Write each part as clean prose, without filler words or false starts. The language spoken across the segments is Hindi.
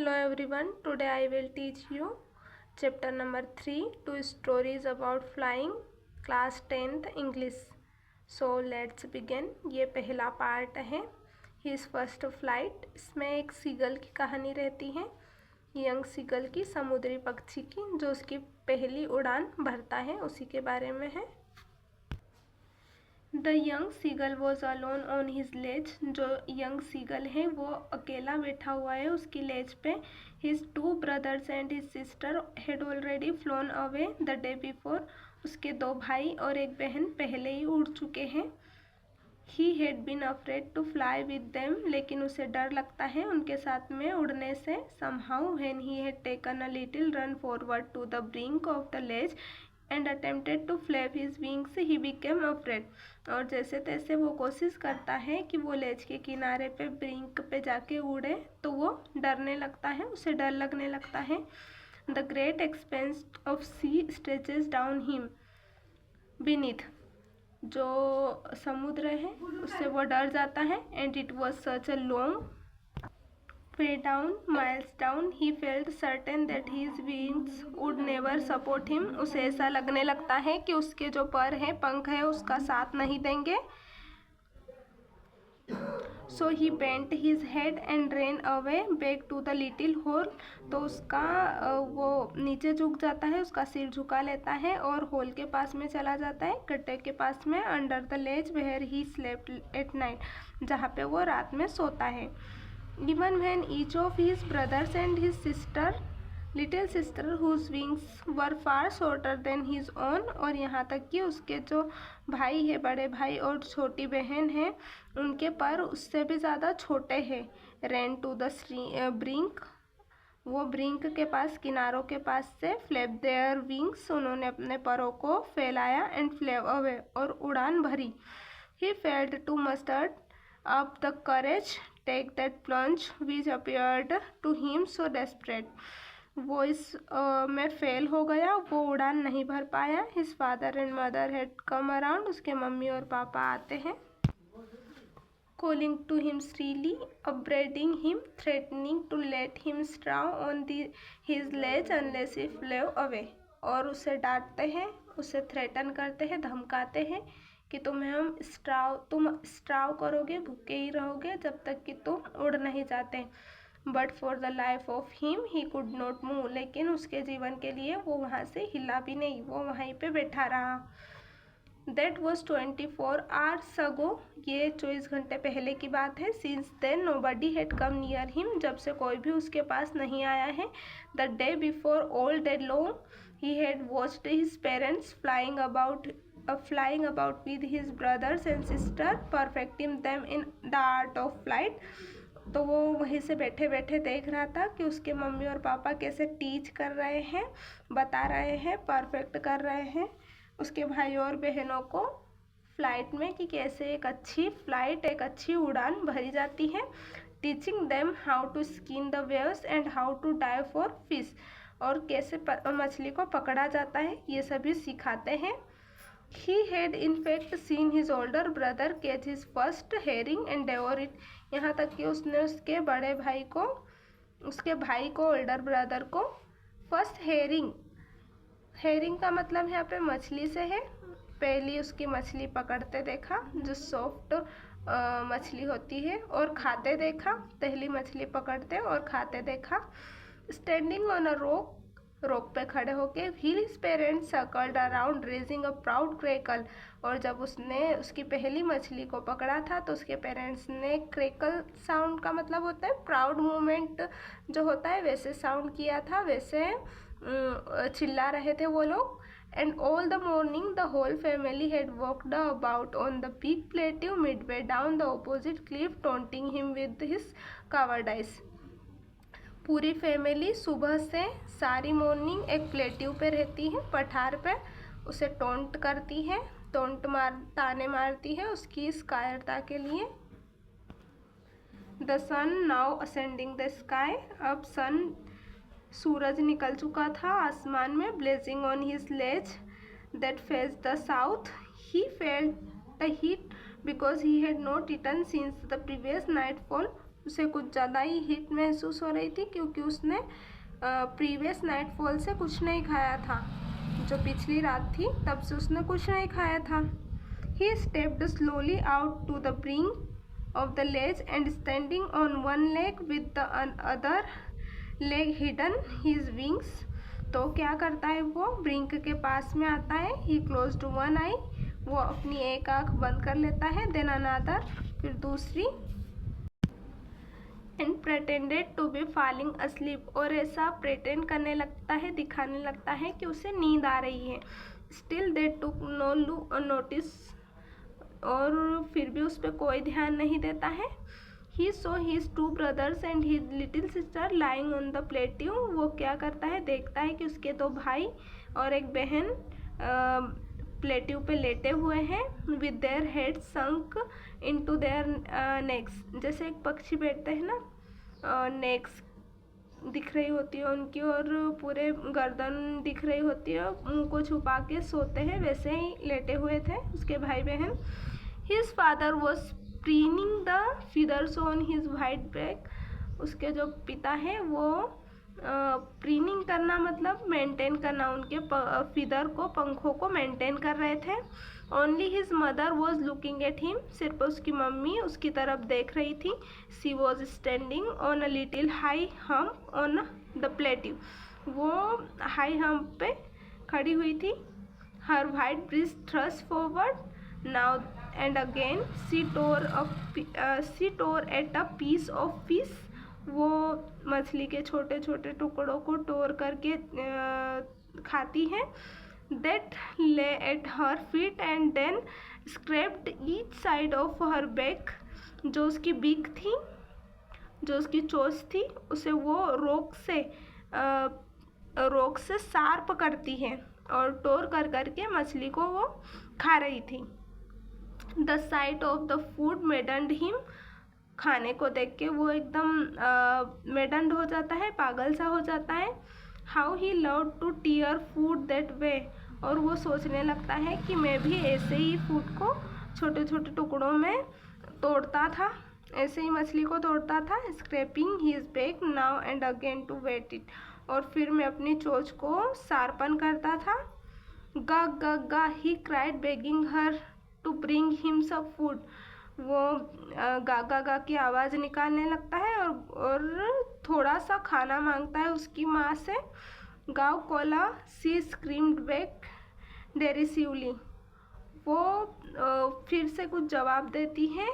Hello everyone, today I will teach you chapter number 3, two stories about flying, class 10th English. So let's begin. ये पहला पार्ट है His first flight. इसमें एक सीगल की कहानी रहती है, यंग सीगल की, समुद्री पक्षी की, जो उसकी पहली उड़ान भरता है, उसी के बारे में है। The young seagull was alone on his ledge. जो यंग सीगल है वो अकेला बैठा हुआ है उसकी लेज पे। His two brothers and his sister had already phloem away the day before. उसके दो भाई और एक बहन पहले ही उड़ चुके हैं। He had been afraid to fly with them, लेकिन उसे डर लगता है उनके साथ में उड़ने से। Somehow when he had taken a little run forward to the brink of the ledge and attempted to flap his wings he became afraid. और जैसे तैसे वो कोशिश करता है कि वो लेज के किनारे पे ब्रिंक पे जाके उड़े, तो वो डरने लगता है, उसे डर लगने लगता है। The great expanse of sea stretches down him beneath. जो समुद्र है उससे वो डर जाता है। And it was such a long way down, miles down, he felt certain that his wings would never support him. उसे ऐसा लगने लगता है कि उसके जो पर हैं, पंख है, उसका साथ नहीं देंगे। So he bent his head and ran away back to the little hole. तो उसका वो नीचे झुक जाता है, उसका सिर झुका लेता है और होल के पास में चला जाता है, गड्ढे के पास में, under the ledge where he slept at night, जहाँ पे वो रात में सोता है। Even when each of his brothers and his little sister whose wings were far shorter than his own, और यहाँ तक कि उसके जो भाई है, बड़े भाई और छोटी बहन है, उनके पर उससे भी ज़्यादा छोटे हैं। ran to the brink, वो ब्रिंक के पास, किनारों के पास से, फ्लैप देयर विंग्स, उन्होंने अपने परों को फैलाया, एंड फ्लेव अवे, और उड़ान भरी। He failed to muster up the courage take that plunge which appeared to him so desperate. वो इस में फेल हो गया, वो उड़ान नहीं भर पाया। His father and mother had come around, उसके मम्मी और पापा आते हैं। Calling to him shrilly, upbraiding him, threatening to let him straw on his ledge unless he flew away. और उसे डांटते हैं, उसे थ्रेटन करते हैं, धमकाते हैं कि तुम स्ट्राव करोगे, भूखे ही रहोगे जब तक कि तुम उड़ नहीं जाते। But for the life of him he could not move, लेकिन उसके जीवन के लिए वो वहाँ से हिला भी नहीं, वो वहीं पे बैठा रहा। दैट वॉज 24 hours ago, ये 24 घंटे पहले की बात है। Since then nobody had come near him, जब से कोई भी उसके पास नहीं आया है। The day before, all day long, he had watched his parents flying about with his brothers and sister, perfecting them in the art of flight. तो वो वहीं से बैठे बैठे देख रहा था कि उसके मम्मी और पापा कैसे टीच कर रहे हैं, बता रहे हैं, परफेक्ट कर रहे हैं उसके भाई और बहनों को फ्लाइट में, कि कैसे एक अच्छी फ्लाइट, एक अच्छी उड़ान भरी जाती है। Teaching them how to skim the waves and how to dive for fish, और कैसे मछली को पकड़ा जाता है, ये सभी सिखाते हैं। He had in fact seen his older brother catch his first herring and devour it. यहाँ तक कि उसने उसके बड़े भाई को, उसके भाई को, ओल्डर ब्रदर को, फर्स्ट हेरिंग का मतलब यहाँ पे मछली से है, पहली उसकी मछली पकड़ते देखा, जो सॉफ्ट मछली होती है, और खाते देखा, पहली मछली पकड़ते और खाते देखा। स्टैंडिंग ऑन अ रोक पे खड़े होके, his parents circled around raising a proud crackle, और जब उसने उसकी पहली मछली को पकड़ा था तो उसके पेरेंट्स ने, क्रेकल साउंड का मतलब होता है प्राउड मूवमेंट जो होता है, वैसे साउंड किया था, वैसे चिल्ला रहे थे वो लोग। And all the morning the whole family had walked about on the big plateau midway down the opposite cliff, taunting him with his cowardice. पूरी फैमिली सुबह से सारी मॉर्निंग एक प्लेट्यू पे रहती है, पठार पे, उसे टोंट करती है, ताने मारती है उसकी इस कायरता के लिए। The sun now ascending the sky, अब सूरज निकल चुका था आसमान में। Blazing on his ledge that face the south, he felt the heat because he had not eaten since the previous nightfall, उसे कुछ ज़्यादा ही हीट महसूस हो रही थी क्योंकि उसने प्रीवियस नाइटफॉल से कुछ नहीं खाया था। जो पिछली रात थी तब से उसने कुछ नहीं खाया था। He stepped slowly out to the brink of the ledge and standing on one leg with the other leg hidden his wings. तो क्या करता है, वो ब्रिंक के पास में आता है। ही क्लोज्ड वन आई, वो अपनी एक आँख बंद कर लेता है। देन अनदर, फिर दूसरी। And pretended to be falling asleep, और ऐसा प्रेटेंड करने लगता है, दिखाने लगता है कि उसे नींद आ रही है। Still they took no notice, और फिर भी उस पर कोई ध्यान नहीं देता है। He saw his two brothers and his little sister lying on the plateau, वो क्या करता है, देखता है कि उसके दो भाई और एक बहन प्लेट्यू पे लेटे हुए हैं। With their head sunk into their next, जैसे एक पक्षी बैठते हैं ना, नेक्स दिख रही होती है उनकी और पूरे गर्दन दिख रही होती है, मुंह को छुपा के सोते हैं, वैसे ही लेटे हुए थे उसके भाई बहन। His father was preening the feathers on his white back, उसके जो पिता हैं वो प्रीनिंग करना मतलब मेंटेन करना, उनके फीदर को, पंखों को मेंटेन कर रहे थे। Only his mother was looking at him, सिर्फ उसकी मम्मी उसकी तरफ देख रही थी। She was standing on a little high hump on the plateau, वो हाई हम्प पे खड़ी हुई थी। Her white breast thrust forward now and again. She tore at a piece of fish, वो मछली के छोटे छोटे टुकड़ों को तोड़ करके खाती है। That lay at her feet and then scraped each side of her back, जो उसकी बीक थी, जो उसकी चोंच थी, उसे वो रोक से शार्प करती है और टोर कर करके मछली को वो खा रही थी। The sight of the food maddened him, खाने को देख के वो एकदम मेडन्ड हो जाता है, पागल सा हो जाता है। How he love to tear food that way, और वो सोचने लगता है कि मैं भी ऐसे ही फूड को छोटे छोटे टुकड़ों में तोड़ता था, ऐसे ही मछली को तोड़ता था। Scraping his back now and again to whet it, और फिर मैं अपनी चोंच को शार्पन करता था। Ga ga ga he cried begging her to bring him some food, वो गा गा गा की आवाज़ निकालने लगता है और थोड़ा सा खाना मांगता है उसकी माँ से। गाँव कोला सी स्क्रीम्ड बैक डेरिसिवली, वो फिर से कुछ जवाब देती है।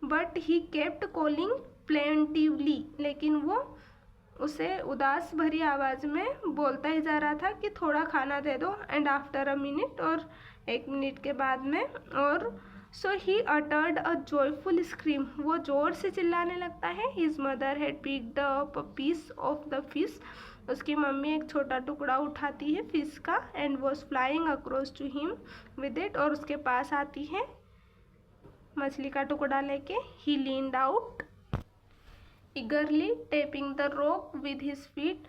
But he kept calling plaintively, लेकिन वो उसे उदास भरी आवाज़ में बोलता ही जा रहा था कि थोड़ा खाना दे दो। एंड आफ्टर अ मिनट, और एक मिनट के बाद में, और so he uttered a joyful scream, वो ज़ोर से चिल्लाने लगता है। His mother had picked up a piece of the fish, उसकी मम्मी एक छोटा टुकड़ा उठाती है फिश का। And was flying across to him with it, और उसके पास आती है मछली का टुकड़ा लेके। He leaned out eagerly tapping the rock with his feet,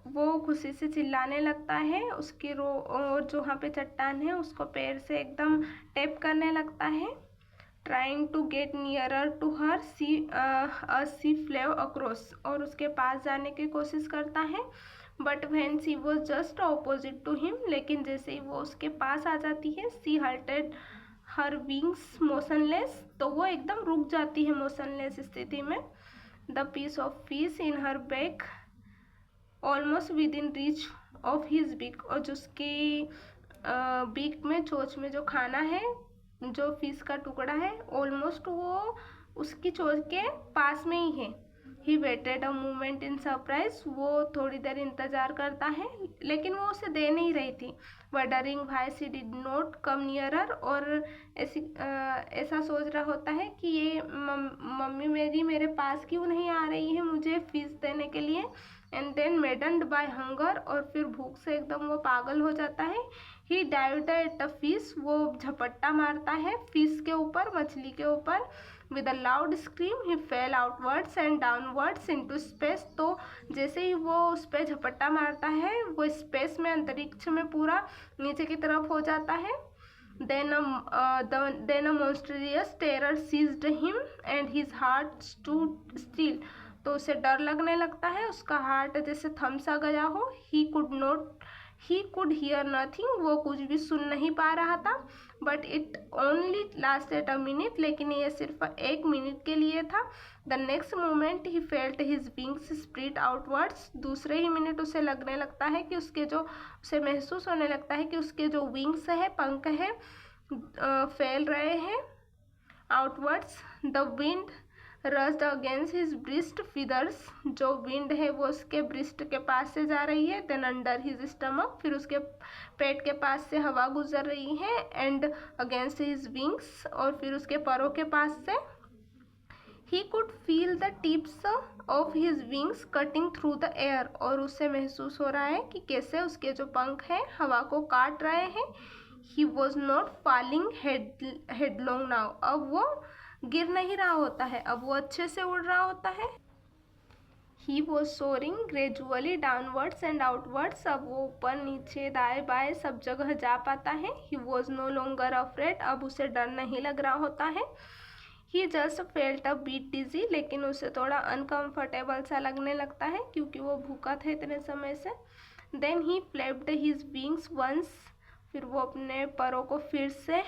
वो खुशी से चिल्लाने लगता है, उसकी और जो वहाँ पे चट्टान है उसको पैर से एकदम टैप करने लगता है। Trying to get nearer to her she flew across, और उसके पास जाने की कोशिश करता है। But when she was just opposite to him, लेकिन जैसे ही वो उसके पास आ जाती है, she halted her wings motionless, तो वो एकदम रुक जाती है मोशनलेस स्थिति में। The piece of fish in her beak almost within reach of his beak, और जो उसकी बीक में, चोंच में जो खाना है, जो फिश का टुकड़ा है, ऑलमोस्ट वो उसकी चोंच के पास में ही है। He waited a moment in surprise, वो थोड़ी देर इंतज़ार करता है, लेकिन वो उसे दे नहीं रही थी। Wondering why she did not come nearer, और ऐसा सोच रहा होता है कि ये मम्मी मेरी मेरे पास क्यों नहीं आ रही है मुझे फिश देने के लिए। एंड देन मेडन्ड बाय हंगर, और फिर भूख से एकदम वो पागल हो जाता है। ही डाइव्ड एट द फिश, वो झपट्टा मारता है फिश के ऊपर, मछली के ऊपर। With a loud scream he fail outwards and downwards into space, तो जैसे ही वो उस पर झपट्टा मारता है, वो स्पेस में, अंतरिक्ष में पूरा नीचे की तरफ हो जाता है। Then a monstrous terror seized him and his heart stood still. तो उसे डर लगने लगता है, उसका हार्ट जैसे थम सा गया हो. He could hear nothing. वो कुछ भी सुन नहीं पा रहा था. But it only lasted a minute. लेकिन ये सिर्फ 1 मिनट के लिए था. The next moment he felt his wings spread outwards. दूसरे ही मिनट उसे लगने लगता है कि उसे महसूस होने लगता है कि उसके जो विंग्स है, पंख है, फैल रहे हैं outwards. The wind rushed against his breast feathers. जो विंड है वो उसके ब्रिस्ट के पास से जा रही है. Then under his stomach. फिर उसके पेट के पास से हवा गुजर रही है. And against his wings. और फिर उसके परों के पास से. He could feel the tips of his wings cutting through the air. और उसे महसूस हो रहा है कि कैसे उसके जो पंख हैं हवा को काट रहे हैं. He was not falling headlong now. अब वो गिर नहीं रहा होता है, अब वो अच्छे से उड़ रहा होता है. He was soaring gradually downwards and outwards. अब वो ऊपर नीचे दाएं बाएं सब जगह जा पाता है. He was no longer afraid. अब उसे डर नहीं लग रहा होता है. He just felt a bit dizzy. लेकिन उसे थोड़ा अनकंफर्टेबल सा लगने लगता है क्योंकि वो भूखा था इतने समय से. Then he flapped his wings once. फिर वो अपने परों को फिर से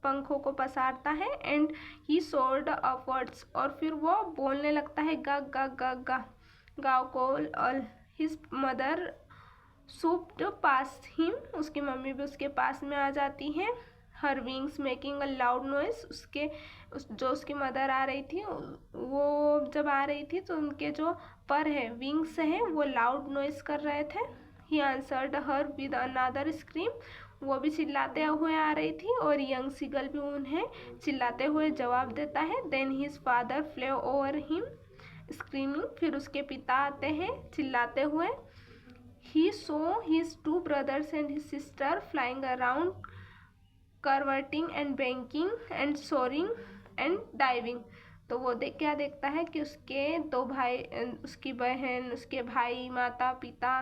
पंखों को पसारता है. And he sword upwards. और फिर वो बोलने लगता है गा गा गा गा गाँव को. हिज मदर सूप्ड पास हिम. उसकी मम्मी भी उसके पास में आ जाती हैं. हर wings making a loud noise. जो उसकी मदर आ रही थी वो जब आ रही थी तो उनके जो पर है विंग्स हैं वो लाउड नॉइस कर रहे थे. He answered her with another scream. वो भी चिल्लाते हुए आ रही थी और यंग सीगल भी उन्हें चिल्लाते हुए जवाब देता है. Then his father Phule over him screaming. फिर उसके पिता आते हैं चिल्लाते हुए. ही saw his 2 brothers and his sister flying around, curveting and banking and soaring and diving. तो वो क्या देखता है कि उसके 2 भाई, उसकी बहन, उसके भाई, माता पिता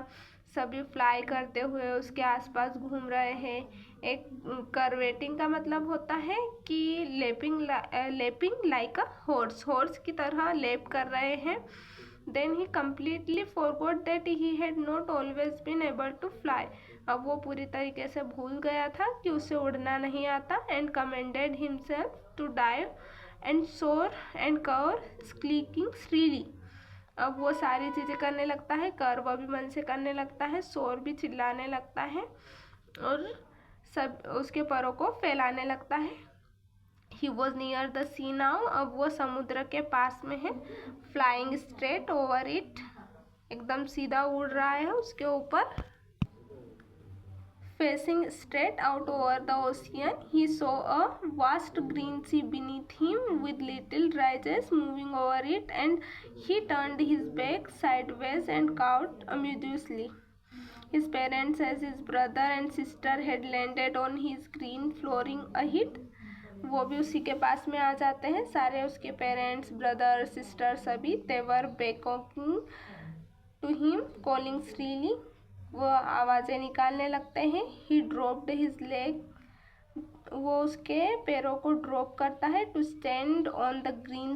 सभी फ्लाई करते हुए उसके आसपास घूम रहे हैं. एक करवेटिंग का मतलब होता है कि लेपिंग लाइक अ हॉर्स की तरह लेप कर रहे हैं. Then he completely forgot that he had not always been able to fly. अब वो पूरी तरीके से भूल गया था कि उसे उड़ना नहीं आता. And commanded himself to dive and soar and curve shrieking shrilly. अब वो सारी चीज़ें करने लगता है. कर्व भी मन से करने लगता है, शोर भी चिल्लाने लगता है और सब उसके परों को फैलाने लगता है. He was near the sea now. अब वो समुद्र के पास में है. Flying straight over it. एकदम सीधा उड़ रहा है उसके ऊपर. Facing straight out over the ocean, he saw a vast green sea beneath him with little rises moving over it, and he turned his back sideways and cawed amusedly. His parents, as his brother and sister, had landed on his green flooring ahead. वो भी उसी के पास में आ जाते हैं. सारे उसके पेरेंट्स, ब्रदर, सिस्टर सभी. They were beckoning to him, calling shrilly. वो आवाज़ें निकालने लगते हैं. He dropped his leg. वो उसके पैरों को ड्रॉप करता है. To stand on the green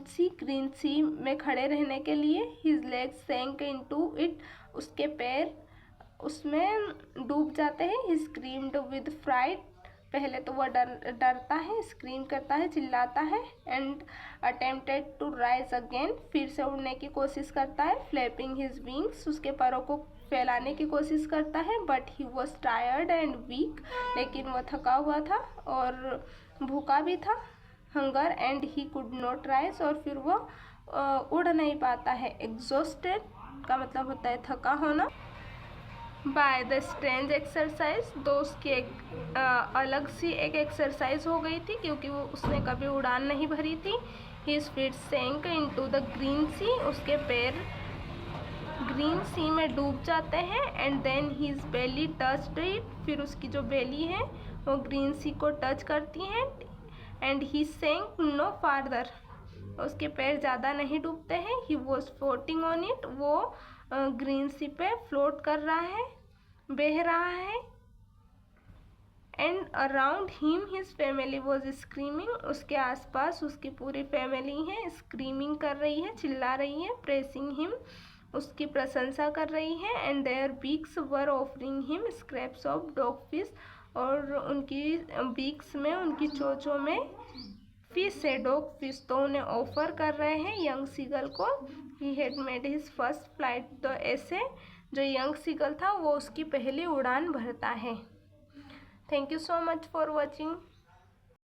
sea में खड़े रहने के लिए. His legs sank into it. उसके पैर उसमें डूब जाते हैं. He screamed with fright. पहले तो वह डरता है, स्क्रीम करता है, चिल्लाता है. And attempted to rise again. फिर से उड़ने की कोशिश करता है. Flapping his wings. उसके पैरों को फैलाने की कोशिश करता है. But he was tired and weak. लेकिन वह थका हुआ था और भूखा भी था. Hunger and he could not rise. और फिर वह उड़ नहीं पाता है. एग्जॉस्टेड का मतलब होता है थका होना. By the strange exercise. तो उसकी एक अलग सी एक एक्सरसाइज हो गई थी क्योंकि वो उसने कभी उड़ान नहीं भरी थी. His feet sank into the green sea. उसके पैर ग्रीन सी में डूब जाते हैं. And then his belly touched it. फिर उसकी जो बेली है वो ग्रीन सी को टच करती हैं. And he sank no farther. उसके पैर ज़्यादा नहीं डूबते हैं. He was floating on it. वो ग्रीन सी पे फ्लोट कर रहा है, बह रहा है. And around him his family was screaming, उसके आसपास उसकी पूरी फैमिली है स्क्रीमिंग कर रही है, चिल्ला रही है, प्रेसिंग हिम, उसकी प्रशंसा कर रही है, and their beaks were offering him scraps of dog fish, और उनकी बीक्स में, उनकी चोंचों में फिश है, डॉग फिश, तो उन्हें ऑफर कर रहे हैं यंग सीगल को। He had made his first flight, तो ऐसे जो यंग सीगल था वो उसकी पहली उड़ान भरता है। Thank you so much for watching.